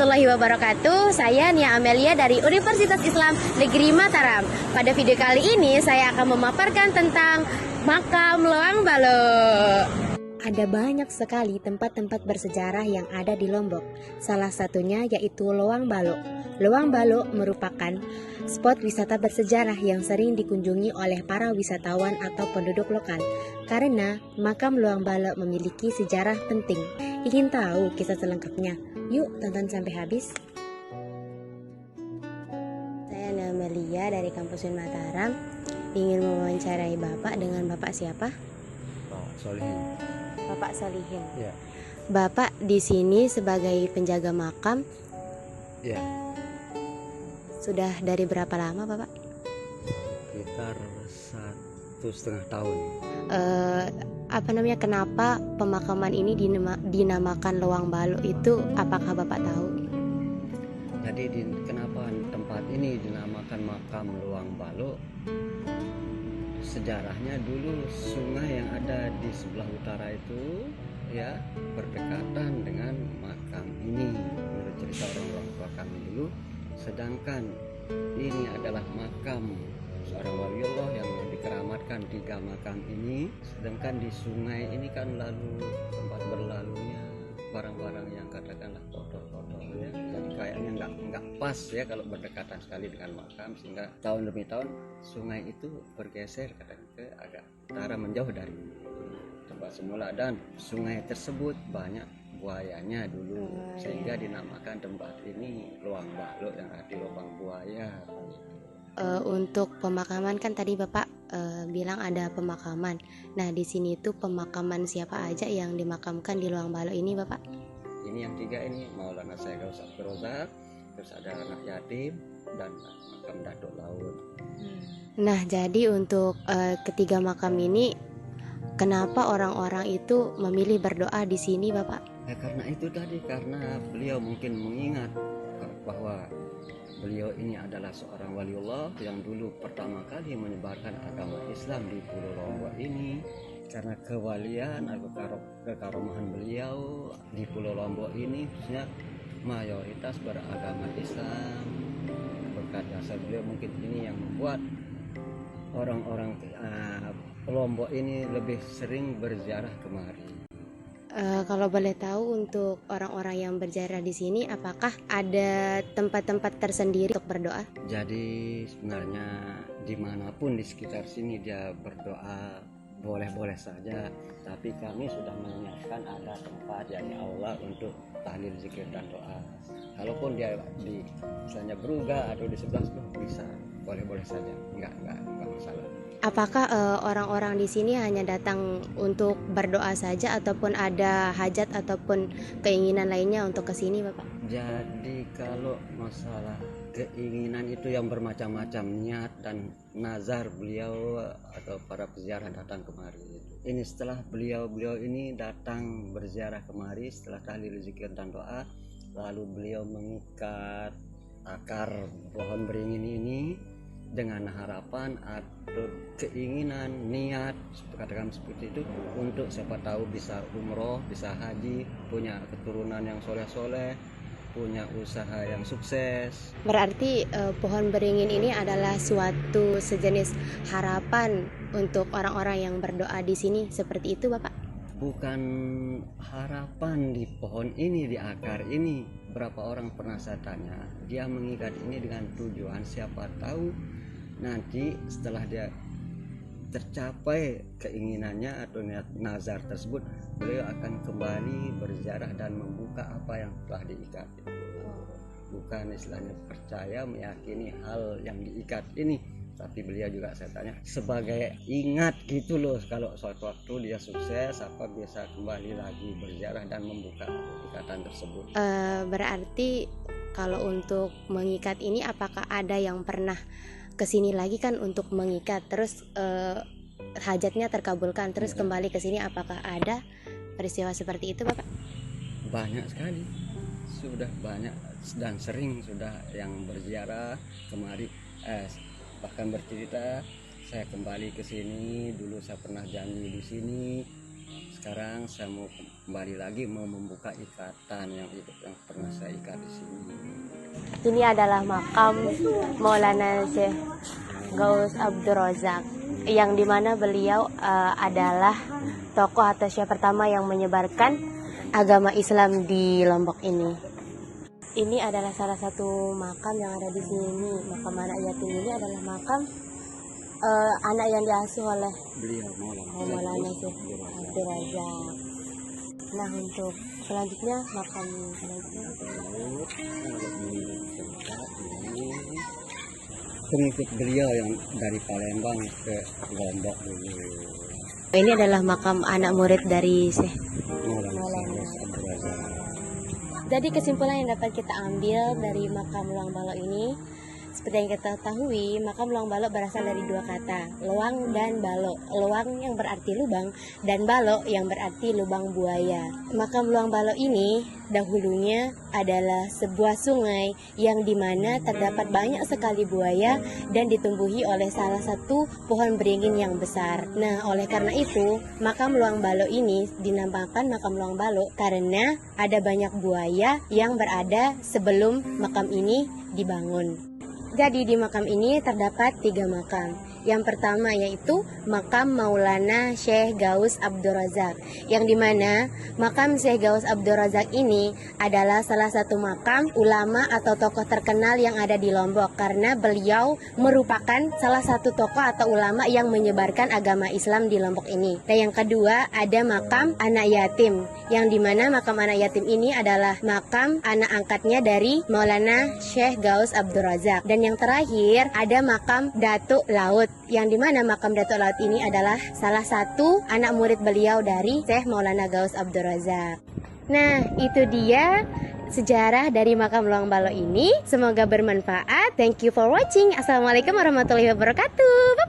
warahmatullahi wabarakatuh. Saya Nia Amelia dari Universitas Islam Negeri Mataram. Pada video kali ini saya akan memaparkan tentang makam Loang Balo. Ada banyak sekali tempat-tempat bersejarah yang ada di Lombok. Salah satunya yaitu Loang Balo. Loang Balo merupakan spot wisata bersejarah yang sering dikunjungi oleh para wisatawan atau penduduk lokal. Karena makam Loang Balo memiliki sejarah penting. Ingin tahu kisah selengkapnya? Yuk tonton sampai habis. Saya Nia Amelia dari Kampus Uin Mataram. Ingin mewawancarai Bapak dengan Bapak siapa? Pak Solihin. Bapak Solihin. Ya. Bapak di sini sebagai penjaga makam. Ya. Sudah dari berapa lama, Bapak? Sekitar 1,5 tahun. Kenapa pemakaman ini dinamakan Loang Balo itu? Apakah Bapak tahu? Jadi kenapa tempat ini dinamakan makam Loang Balo? Sejarahnya dulu sungai yang ada di sebelah utara itu ya berdekatan dengan makam ini menurut cerita orang-orang tua kami dulu. Sedangkan ini adalah makam seorang waliullah yang dikeramatkan 3 makam ini. Sedangkan di sungai ini kan lalu tempat berlalunya barang-barang yang katakanlah kotor-kotor ya. Jadi kayaknya nggak pas ya kalau berdekatan sekali dengan makam, sehingga tahun demi tahun sungai itu bergeser katakan ke agak utara menjauh dari tempat semula, dan sungai tersebut banyak buayanya dulu sehingga dinamakan tempat ini Loang Balo yang arti lubang buaya. Untuk pemakaman kan tadi Bapak bilang ada pemakaman. Nah di sini itu pemakaman siapa aja yang dimakamkan di Loang Balo ini, Bapak? Ini yang 3 ini Maulana Syekh Ghaus Abdul Razak, terus ada anak yatim dan makam Datuk Laut. Nah jadi untuk ketiga makam ini kenapa orang-orang itu memilih berdoa di sini, Bapak? Ya karena itu tadi, karena beliau mungkin mengingat bahwa beliau ini adalah seorang waliullah yang dulu pertama kali menyebarkan agama Islam di Pulau Lombok ini. Karena kewalian atau kekaromahan beliau di Pulau Lombok ini khususnya mayoritas beragama Islam. Berkat jasa beliau mungkin ini yang membuat orang-orang Lombok ini lebih sering berziarah kemari. Kalau boleh tahu untuk orang-orang yang berziarah di sini, apakah ada tempat-tempat tersendiri untuk berdoa? Jadi sebenarnya dimanapun di sekitar sini dia berdoa boleh-boleh saja, tapi kami sudah menyiapkan ada tempat yakni Allah untuk tahlil, zikir dan doa. Kalaupun dia di misalnya Beruga atau di sebelah bisa, boleh-boleh saja, enggak masalah. Apakah orang-orang di sini hanya datang untuk berdoa saja ataupun ada hajat ataupun keinginan lainnya untuk ke sini, Bapak? Jadi kalau masalah keinginan itu yang bermacam-macam, niat dan nazar beliau atau para peziarah datang kemari. Ini setelah beliau ini datang berziarah kemari setelah tahlil, zikir dan doa, lalu beliau mengikat akar pohon beringin ini dengan harapan atau keinginan, niat katakan seperti itu, untuk siapa tahu bisa umroh, bisa haji, punya keturunan yang soleh-soleh, punya usaha yang sukses. Berarti pohon beringin ini adalah suatu sejenis harapan untuk orang-orang yang berdoa di sini, seperti itu, Bapak? Bukan harapan di pohon ini, di akar ini. Berapa orang pernah saya tanya, dia mengikat ini dengan tujuan siapa tahu nanti setelah dia tercapai keinginannya atau niat nazar tersebut, beliau akan kembali berziarah dan membuka apa yang telah diikat. Bukan istilahnya percaya meyakini hal yang diikat ini, tapi beliau juga saya tanya sebagai ingat gitu loh, kalau suatu waktu dia sukses apa bisa kembali lagi berziarah dan membuka ikatan tersebut. Berarti kalau untuk mengikat ini apakah ada yang pernah kesini lagi kan untuk mengikat terus hajatnya terkabulkan terus kembali ke sini, apakah ada peristiwa seperti itu, Bapak? Banyak sekali, sudah banyak dan sering sudah yang berziarah kemari, bahkan bercerita saya kembali ke sini dulu saya pernah janji di sini, sekarang saya mau kembali lagi mau membuka ikatan yang pernah saya ikat di sini. Ini adalah makam Maulana Syekh Ghaus Abdur Razak, yang dimana beliau adalah tokoh atau syekh pertama yang menyebarkan agama Islam di Lombok ini. Ini adalah salah satu makam yang ada di sini. Makam anak yatim ini adalah makam anak yang diasuh oleh Beliau Maulana Syekh Abdur Razak. Nah, untuk selanjutnya makam selanjutnya pengikut beliau yang dari Palembang ke Lombok dulu. ini adalah makam anak murid dari Syekh Maulana. Jadi kesimpulan yang dapat kita ambil dari makam Luang Balok ini, seperti yang kita ketahui, makam Luang Balok berasal dari dua kata, luang dan balok. Luang yang berarti lubang dan balok yang berarti lubang buaya. Makam Luang Balok ini dahulunya adalah sebuah sungai yang dimana terdapat banyak sekali buaya dan ditumbuhi oleh salah satu pohon beringin yang besar. Nah, oleh karena itu, makam Luang Balok ini dinamakan makam Luang Balok karena ada banyak buaya yang berada sebelum makam ini dibangun. Jadi di makam ini terdapat 3 makam. Yang pertama yaitu makam Maulana Syekh Ghaus Abdur Razak, yang dimana makam Syekh Ghaus Abdur Razak ini adalah salah satu makam ulama atau tokoh terkenal yang ada di Lombok, karena beliau merupakan salah satu tokoh atau ulama yang menyebarkan agama Islam di Lombok ini. Dan yang kedua ada makam anak yatim, yang dimana makam anak yatim ini adalah makam anak angkatnya dari Maulana Syekh Ghaus Abdur Razak. Dan yang terakhir ada makam Datuk Laut, yang dimana makam Datuk Laut ini adalah salah satu anak murid beliau dari Syekh Maulana Ghaus Abdur Razak. Nah, itu dia sejarah dari makam Luang Balok ini. Semoga bermanfaat. Thank you for watching. Assalamualaikum warahmatullahi wabarakatuh. Bye.